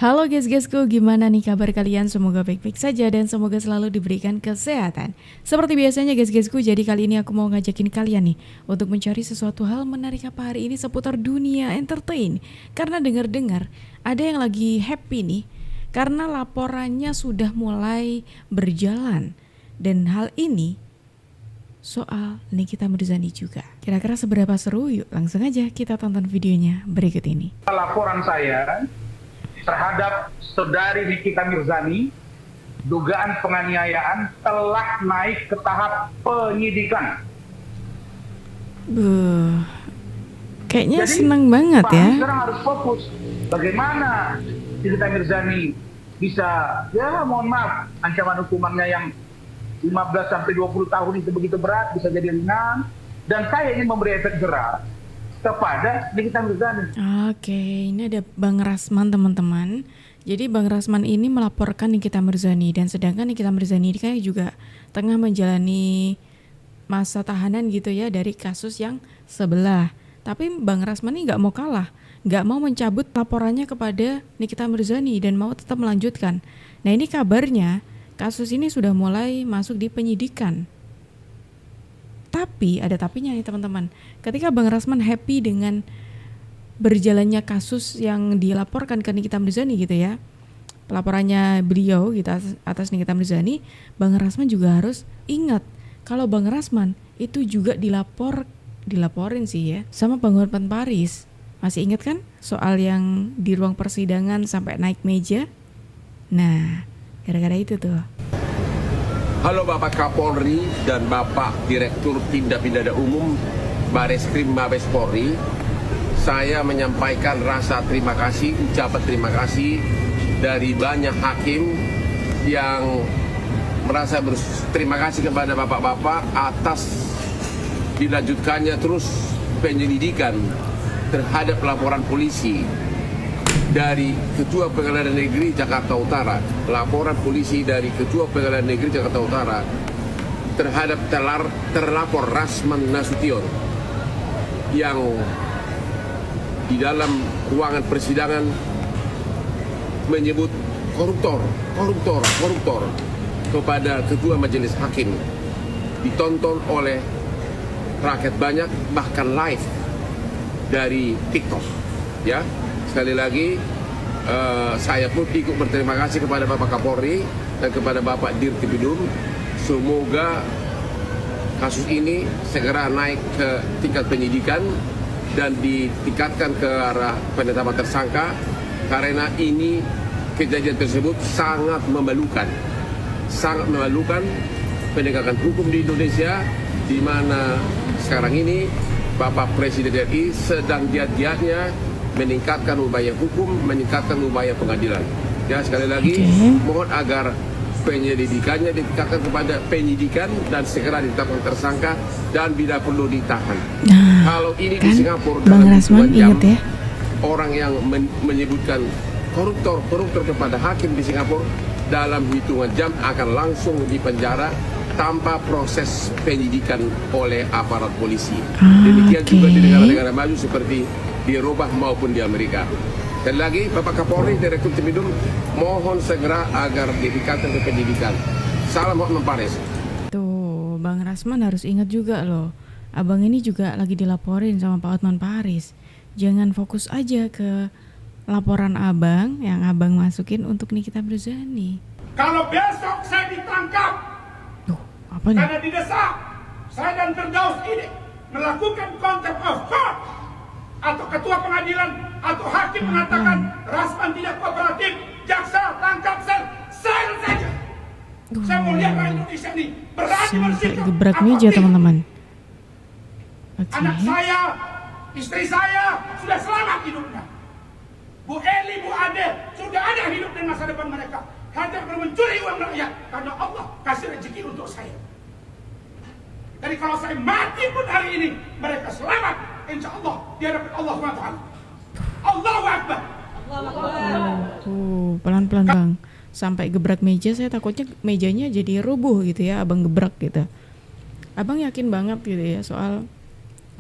Halo guys-guysku, gimana nih kabar kalian? Semoga baik-baik saja dan semoga selalu diberikan kesehatan. Seperti biasanya guys-guysku, jadi kali ini aku mau ngajakin kalian nih untuk mencari sesuatu hal menarik apa hari ini seputar dunia entertain. Karena dengar-dengar ada yang lagi happy nih, karena laporannya sudah mulai berjalan. Dan hal ini soal Nikita Mirzani juga. Kira-kira seberapa seru? Yuk langsung aja kita tonton videonya berikut ini. Laporan saya terhadap saudari Nikita Mirzani, dugaan penganiayaan telah naik ke tahap penyidikan. Kayaknya Jadi, seneng banget Pak ya. sekarang harus fokus bagaimana Nikita Mirzani bisa, ya mohon maaf, ancaman hukumannya yang 15 sampai 20 tahun itu begitu berat, bisa jadi ringan, dan saya ingin memberi efek jerah kepada Nikita Mirzani. Oke, ini ada Bang Rasman teman-teman. Jadi Bang Rasman ini melaporkan Nikita Mirzani, dan sedangkan Nikita Mirzani ini kayak juga tengah menjalani masa tahanan gitu ya dari kasus yang sebelah. Tapi Bang Rasman ini nggak mau kalah, nggak mau mencabut laporannya kepada Nikita Mirzani dan mau tetap melanjutkan. Nah ini kabarnya kasus ini sudah mulai masuk di penyidikan. Tapi ada tapinya nih teman-teman. Ketika Bang Rasman happy dengan berjalannya kasus yang dilaporkan ke Nikita Mirzani gitu ya, pelaporannya beliau gitu atas Nikita Mirzani, Bang Rasman juga harus ingat kalau Bang Rasman itu juga dilaporin sih ya sama Bang Hotman Paris. Masih ingat kan soal yang di ruang persidangan sampai naik meja? Nah, gara-gara itu tuh. Halo Bapak Kapolri dan Bapak Direktur Tindak Pidana Umum Bareskrim Mabes Polri. Saya menyampaikan rasa terima kasih, ucapan terima kasih dari banyak hakim yang merasa berterima kasih kepada bapak-bapak atas dilanjutkannya terus penyelidikan terhadap laporan polisi dari Ketua Pengadilan Negeri Jakarta Utara, laporan polisi dari Ketua Pengadilan Negeri Jakarta Utara terhadap terlapor Rasman Nasution yang di dalam ruangan persidangan menyebut koruptor kepada Ketua Majelis Hakim, ditonton oleh rakyat banyak, bahkan live dari TikTok, ya. Sekali lagi, saya pun ikut berterima kasih kepada Bapak Kapolri dan kepada Bapak Dirtipidum. Semoga kasus ini segera naik ke tingkat penyidikan dan ditingkatkan ke arah penetapan tersangka, karena ini kejadian tersebut sangat memalukan penegakan hukum di Indonesia, di mana sekarang ini Bapak Presiden RI sedang giat-giatnya meningkatkan upaya hukum, meningkatkan upaya pengadilan. Ya, sekali lagi mohon agar penyelidikannya ditingkatkan kepada penyidikan dan segera ditetapkan tersangka dan bila perlu ditahan. Kalau ini kan, di Singapura dalam hitungan jam, ya? Orang yang menyebutkan koruptor kepada hakim di Singapura dalam hitungan jam akan langsung dipenjara tanpa proses penyidikan oleh aparat polisi. Demikian juga di negara-negara maju seperti di Eropa maupun di Amerika. Dan lagi Bapak Kapolri, Direktur Timidum, mohon segera agar ditingkatkan ke penyidikan. Salam Hotman Paris. Tuh, Bang Rasman harus ingat juga loh. Abang ini juga lagi dilaporin sama Pak Hotman Paris. Jangan fokus aja ke laporan abang yang abang masukin untuk Nikita Mirzani. Kalau besok saya ditangkap, apa nih? karena didesak, saya dan Firdaus ini melakukan contempt of court, atau ketua pengadilan atau hakim mengatakan Rasman tidak kooperatif, jaksa tangkap sel saja. Saya mau lihat rakyat Indonesia ini berani bersikap. Sampai gebrak meja teman-teman. Anak saya, istri saya sudah selamat hidupnya. Bu Eli, Bu Ade sudah ada hidup dan masa depan mereka. Hanya mencuri uang rakyat karena Allah kasih rezeki untuk saya. Jadi kalau saya mati pun hari ini, mereka selamat, insya Allah di hadapan Allah SWT. Allahu Akbar. Pelan-pelan Bang. Sampai gebrak meja, saya takutnya mejanya jadi rubuh gitu ya, abang gebrak gitu. Abang yakin banget gitu ya soal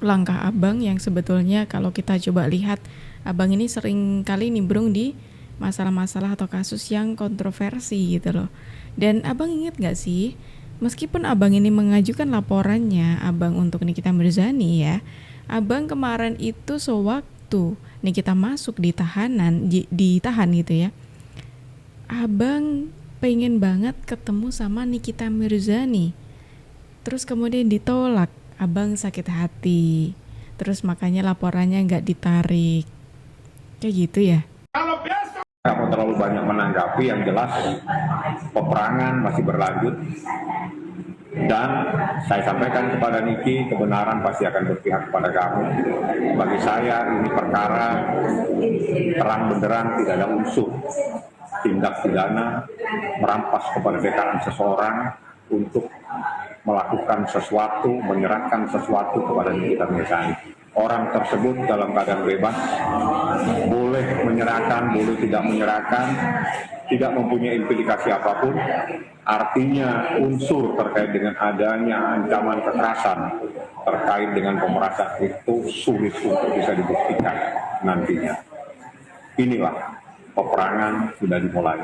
langkah abang yang sebetulnya kalau kita coba lihat, abang ini sering kali nimbrung di masalah-masalah atau kasus yang kontroversi gitu loh. Dan abang inget gak sih, meskipun abang ini mengajukan laporannya abang untuk Nikita Mirzani ya, abang kemarin itu sewaktu Nikita masuk di ditahan gitu ya, abang pengen banget ketemu sama Nikita Mirzani. Terus kemudian ditolak, abang sakit hati. Terus makanya laporannya nggak ditarik. Kayak gitu ya. Kalau besok Nggak mau terlalu banyak menanggapi, yang jelas peperangan masih berlanjut. Dan saya sampaikan kepada Niki, kebenaran pasti akan berpihak kepada kamu. Bagi saya ini perkara terang benderang, tidak ada unsur tindak pidana merampas kemerdekaan seseorang untuk melakukan sesuatu, menyerahkan sesuatu kepada Nikita Mirzani. Orang tersebut dalam keadaan bebas, boleh menyerahkan, boleh tidak menyerahkan, tidak mempunyai implikasi apapun. Artinya unsur terkait dengan adanya ancaman kekerasan terkait dengan pemerasan itu sulit untuk bisa dibuktikan nantinya. Inilah peperangan sudah dimulai.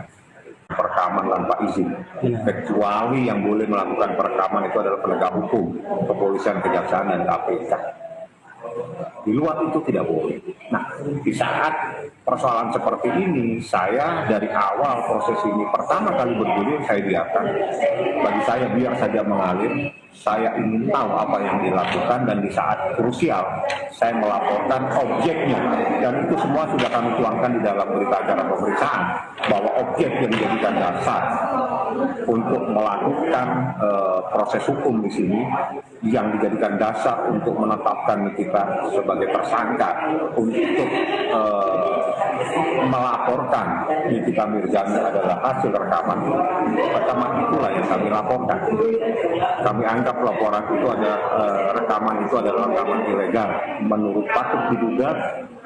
Perekaman tanpa izin, kecuali yang boleh melakukan perekaman itu adalah penegak hukum, kepolisian, kejaksaan, dan KPK. Di luar itu tidak boleh. Nah, di saat persoalan seperti ini, saya dari awal proses ini pertama kali bergulir, saya biarkan. Bagi saya biar saja mengalir. Saya ingin tahu apa yang dilakukan, dan di saat krusial saya melaporkan objeknya, dan itu semua sudah kami tuangkan di dalam berita acara pemeriksaan bahwa objek yang dijadikan dasar untuk melakukan proses hukum di sini, yang dijadikan dasar untuk menetapkan kita sebagai tersangka untuk melaporkan Nikita Mirzani adalah hasil rekaman. Rekaman itulah yang kami laporkan. Kami anggap laporan itu rekaman itu adalah rekaman ilegal. Menurut patut diduga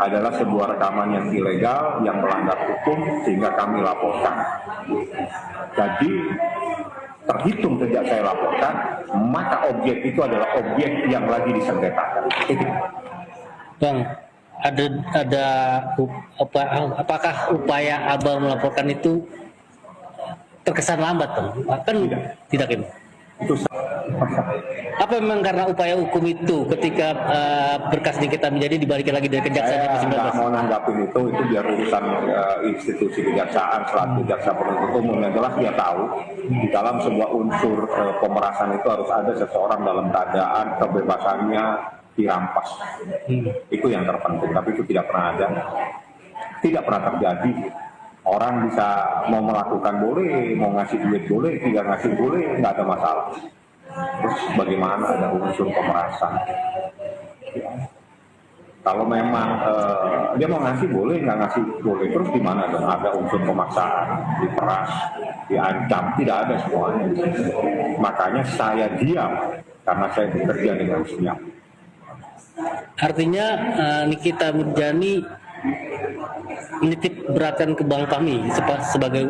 adalah sebuah rekaman yang ilegal, yang melanggar hukum, sehingga kami laporkan. Jadi terhitung sejak saya laporkan, maka objek itu adalah objek yang lagi disengketakan. Bang, apakah upaya abang melaporkan itu terkesan lambat, Bang? Kan tidak kan? Itu Apa memang karena upaya hukum itu ketika berkas Nikita Mirzani dibalikin lagi dari kejaksaan saya yang nggak mau nanggapin itu biar urusan institusi kejaksaan selaku jaksa penuntut umum. Yang jelas dia tahu di dalam sebuah unsur pemerasan itu harus ada seseorang dalam keadaan kebebasannya dirampas. Itu yang terpenting, tapi itu tidak pernah ada, tidak pernah terjadi. Orang bisa mau melakukan boleh, mau ngasih duit boleh, tidak ngasih boleh, nggak ada masalah. Terus bagaimana ada unsur pemerasan? Ya. Kalau memang dia mau ngasih boleh, nggak ngasih boleh, terus di mana dong ada unsur pemaksaan, diperas, diancam? Tidak ada semuanya. Makanya saya diam karena saya bekerja dengan siap. Artinya Nikita Mirzani menitip beratkan ke Bang Fahmi sebagai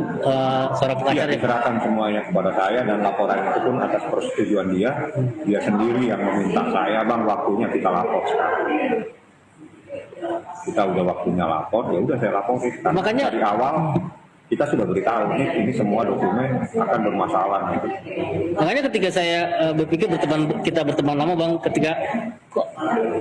seorang pengacara. Dia diserahkan semuanya kepada saya, dan laporan itu pun atas persetujuan dia. Dia sendiri yang meminta saya, Bang, waktunya kita lapor sekarang. Kita udah waktunya lapor, ya udah saya laporin. Makanya dari awal kita sudah beritahu ini semua dokumen akan bermasalah. Gitu. Makanya ketika saya berpikir kita berteman lama, Bang, ketika kok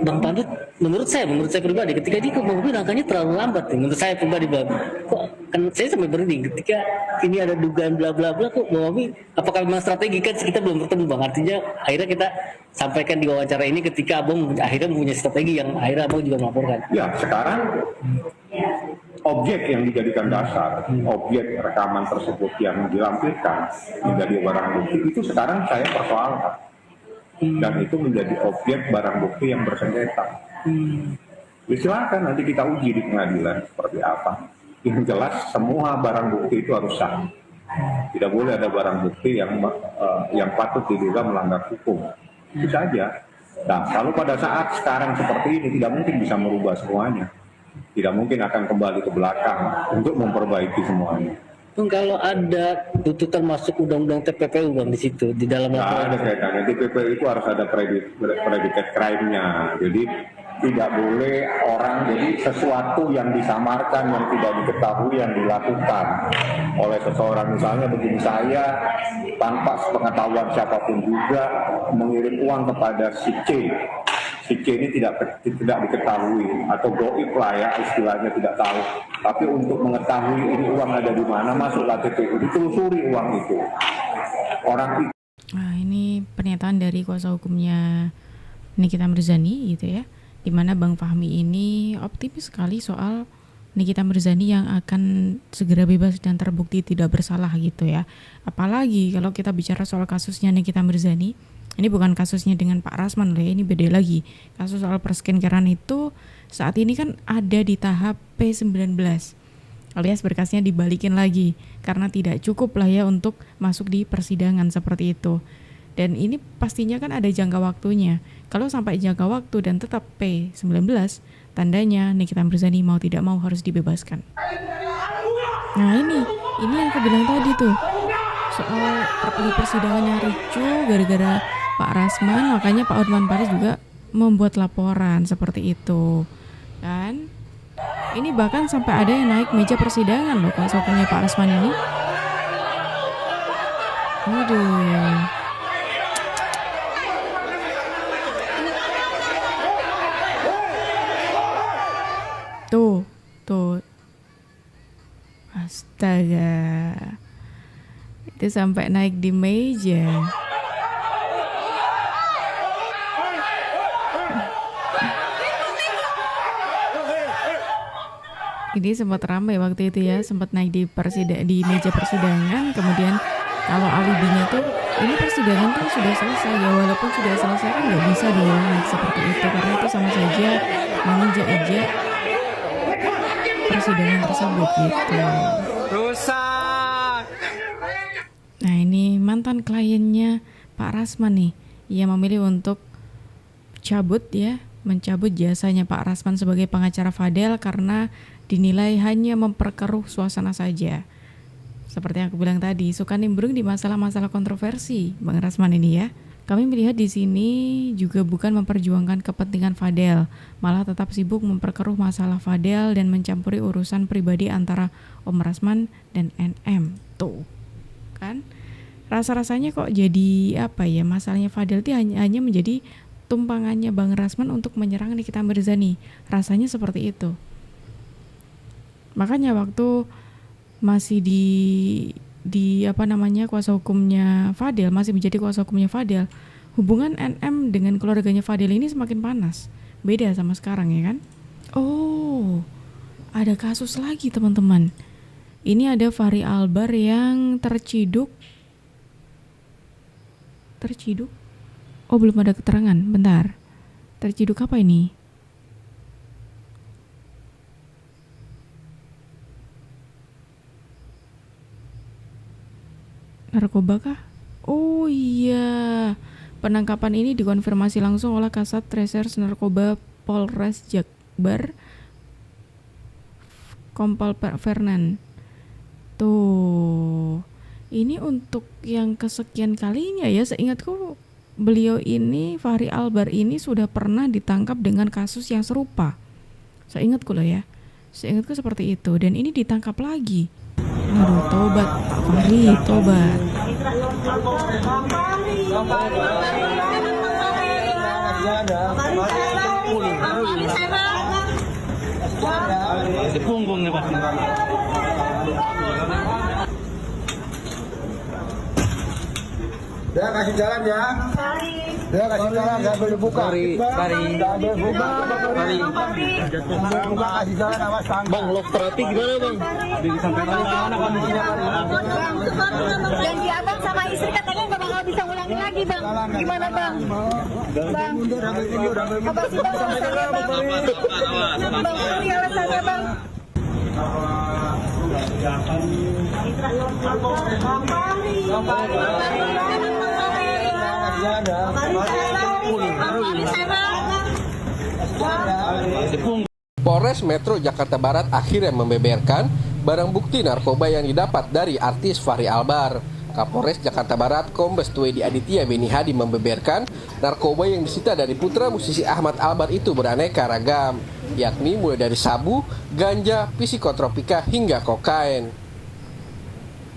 Bang Pandit, menurut saya pribadi, ketika dia kok Bang angkanya terlalu lambat nih, menurut saya pribadi, Bang, kok kan saya sampai berhenti ketika ini ada dugaan bla bla bla, kok Bang Fahmi apakah memang strategi? Kan kita belum bertemu, Bang, artinya akhirnya kita sampaikan di wawancara ini ketika Abang akhirnya mempunyai strategi yang akhirnya Abang juga melaporkan. Ya sekarang objek yang dijadikan dasar, objek rekaman tersebut yang dilampirkan menjadi barang bukti itu sekarang saya persoalkan, dan itu menjadi objek barang bukti yang bersengketa. Ya, silakan nanti kita uji di pengadilan seperti apa. Yang jelas semua barang bukti itu harus sah. Tidak boleh ada barang bukti yang patut diduga melanggar hukum. Itu saja. Nah, kalau pada saat sekarang seperti ini tidak mungkin bisa merubah semuanya. Tidak mungkin akan kembali ke belakang untuk memperbaiki semuanya. Bang, kalau ada tuntutan masuk undang-undang TPPU, Bang, di situ di dalam Nah, laporan. ada kaitannya. TPPU itu harus ada predicate crime-nya. Jadi Tidak boleh orang jadi sesuatu yang disamarkan, yang tidak diketahui, yang dilakukan oleh seseorang. Misalnya begini, saya tanpa sepengetahuan siapapun juga mengirim uang kepada si C. Si C ini tidak diketahui atau goib lah ya istilahnya, tidak tahu. Tapi untuk mengetahui ini uang ada di mana, masuklah TPU, ditelusuri uang itu. Orang itu. Nah, ini pernyataan dari kuasa hukumnya Nikita Mirzani gitu ya, di mana Bang Fahmi ini optimis sekali soal Nikita Mirzani yang akan segera bebas dan terbukti tidak bersalah gitu ya. Apalagi kalau kita bicara soal kasusnya Nikita Mirzani, ini bukan kasusnya dengan Pak Rasman loh ya, ini beda lagi. Kasus soal perskenkeran itu saat ini kan ada di tahap P19, alias berkasnya dibalikin lagi karena tidak cukup lah ya untuk masuk di persidangan seperti itu. Dan ini pastinya kan ada jangka waktunya. Kalau sampai jangka waktu dan tetap P19, tandanya Nikita Mirzani mau tidak mau harus dibebaskan. Nah ini yang aku bilang tadi tuh, soal persidangannya ricu gara-gara Pak Rasman, makanya Pak Hotman Paris juga membuat laporan seperti itu. Dan ini bahkan sampai ada yang naik meja persidangan loh kuasa hukumnya Pak Rasman ini. Aduh. Tuh. Astaga. Itu sampai naik di meja. Ini sempat ramai waktu itu ya, sempat naik di meja persidangan. Kemudian kalau alibinya tuh, ini persidangan kan sudah selesai ya, walaupun sudah selesai kan nggak bisa dong naik seperti itu, karena itu sama saja menginjak-injak persidangan tersebut gitu. Rusak. Nah ini mantan kliennya Pak Rasman nih, ia memilih untuk mencabut jasanya Pak Rasman sebagai pengacara Fadel karena dinilai hanya memperkeruh suasana saja. Seperti yang aku bilang tadi, suka nimbrung di masalah-masalah kontroversi Bang Rasman ini ya. Kami melihat di sini juga bukan memperjuangkan kepentingan Fadel, malah tetap sibuk memperkeruh masalah Fadel dan mencampuri urusan pribadi antara Om Rasman dan NM. Tuh, kan? Rasa-rasanya kok jadi masalahnya Fadel itu hanya menjadi tumpangannya Bang Rasman untuk menyerang Nikita Mirzani. Rasanya seperti itu. Makanya waktu masih kuasa hukumnya Fadel, masih menjadi kuasa hukumnya Fadel, hubungan NM dengan keluarganya Fadel ini semakin panas. Beda sama sekarang ya kan? Oh, ada kasus lagi teman-teman. Ini ada Fahri Albar yang terciduk. Oh, belum ada keterangan. Bentar. Terciduk apa ini? Narkoba kah? Oh iya. Penangkapan ini dikonfirmasi langsung oleh Kasat Reserse Narkoba Polres Jakbar, Kompol Fernan. Tuh. Ini untuk yang kesekian kalinya ya. Seingatku beliau ini, Fahri Albar ini sudah pernah ditangkap dengan kasus yang serupa. Seingatku loh ya. Seingatku seperti itu. Dan ini ditangkap lagi. Aduh, tobat Pak Fahri, tobat. Di punggungnya Pak. Dia kasih jalan ya. Dia kasih jalan, nggak boleh buka. Bari. Nggak boleh buka. Bari. Buka kasih jalan, awas tangga. Bang, lok terapi gimana bang? Disampaikan gimana kondisinya Bari? Janji abang sama istri katanya nggak bakal bisa ulangin lagi bang. Gimana bang? Bang. Mundur, ambil mundur. Apa sih bang alasannya bang? Bang, ini alasannya bang. Polres Metro Jakarta Barat akhirnya membeberkan barang bukti narkoba yang didapat dari artis Fahri Albar. Kapolres Jakarta Barat Kombes Tuedi Aditya Beni Hadi membeberkan narkoba yang disita dari putra musisi Ahmad Albar itu beraneka ragam, yakni mulai dari sabu, ganja, psikotropika hingga kokain.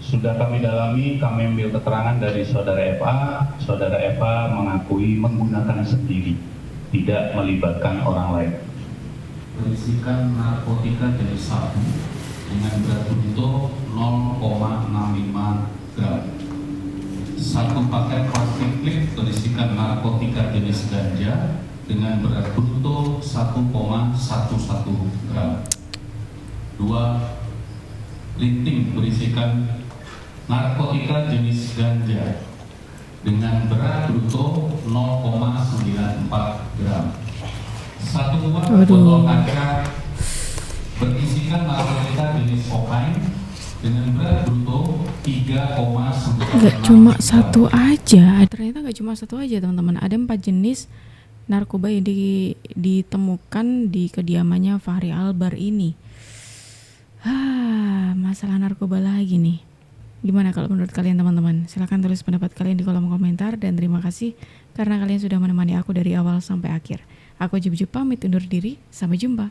Sudah kami dalami, kami ambil keterangan dari saudara FA. Saudara FA mengakui menggunakan sendiri, tidak melibatkan orang lain. Berisikan narkotika jenis sabu dengan berat bruto 0,65 gram. Satu paket plastik klip berisikan narkotika jenis ganja dengan berat bruto 1,11 gram. 2 linting berisikan narkotika jenis ganja dengan berat bruto 0,94 gram. Satu buah botol kaca berisikan narkotika jenis kokain dengan berat bruto 3,9. Gak cuma satu aja, ternyata gak cuma satu aja teman-teman. Ada 4 jenis narkoba yang ditemukan di kediamannya Fahri Albar ini. Masalah narkoba lagi nih. Gimana kalau menurut kalian teman-teman? Silahkan tulis pendapat kalian di kolom komentar. Dan terima kasih karena kalian sudah menemani aku dari awal sampai akhir. Aku Jup pamit undur diri, sampai jumpa.